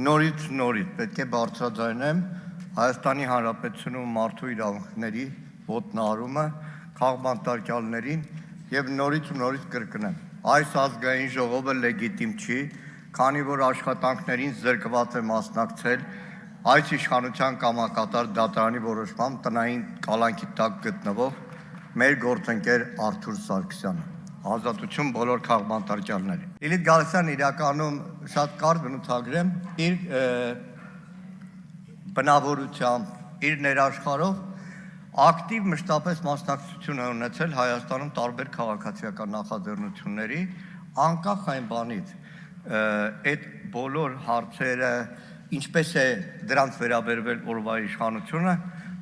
նորից պետք է բարձրաձայնեմ Հայաստանի Հանրապետությունում մարդու իրավունքների ոտնահարումը, քաղբանտարկյալներին եւ նորից կրկնեմ, այս ազգային ժողովը լեգիտիմ չի, քանի որ աշխատանքներին զրկված է մասնակցել այս իշխանության կամակատար դատարանի որոշմամբ տնային կալանքի տակ գտնվող մեր գործընկեր Արթուր Սարգսյանը։ Ազատություն բոլոր քաղբանտարկյալներին։ Լիլիթ Գալստյանը իրականում շատ կարճ բնութագրեմ իր բնավորությամբ, իր ներաշխարհով ակտիվ մշտապես մասնակցություն է ունեցել Հայաստանում տարբեր քաղաքացիական նախաձեռնությունների, անկախ այն բանից, այդ բոլոր հարցերը ինչպես է դրանց վերաբերվել օրվա իշխանությունը,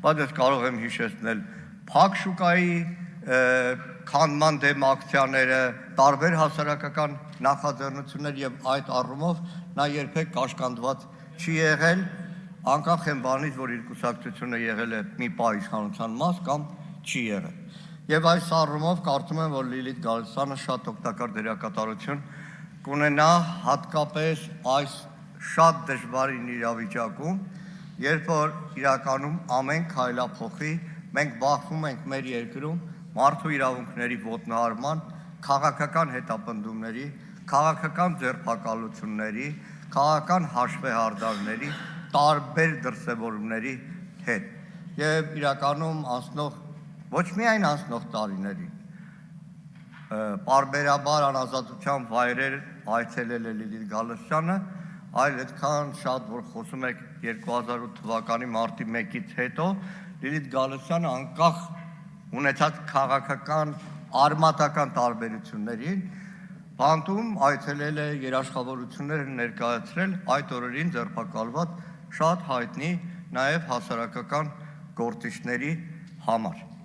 բայց ես կարող եմ հիշեցնել փակ շուկայի քանդման դեմ ակցիաները, տարբեր հասարակական նախաձեռնություններ եւ այդ առումով նա երբեք կաշկանդված չի եղել, անկախ այն բանից, որ իր կուսակցությունը եղել է մի պահ իշխանության մաս կամ չի եղել։ Եվ այս առումով կարծում եմ, որ Լիլիթ Գալստյանը շատ օգտակար դերակատարություն կունենա հատկապես այս շատ դժվարին իրավիճակում, երբ որ իրականում ամեն քայլափոխի մենք բախվում ենք մեր երկրում մարդու իրավունքների ոտնահարման, քաղաքական հետապնդումների, քաղաքական ձերբակալությունների, քաղաքական հաշվեհարդարների, տարբեր դրսևորումների հետ։ Եվ իրականում ոչ միայն անցնող տարիների, պարբերաբար անազատության վայրեր այցելել է Լիլիթ Գալստյանը, այլ այդքան շատ, որ խոսում եք 2008 թվականի մարտի 1-ից հետո, Լիլիթ Գալստյանը անկախ ունեցած քաղաքական արմատական տարբերություններին բանտում այցելել է երաշխավորություններ ներկայացրել այդ օրերին ձերբակալված շատ հայտնի նաև հասարակական գործիչների համար։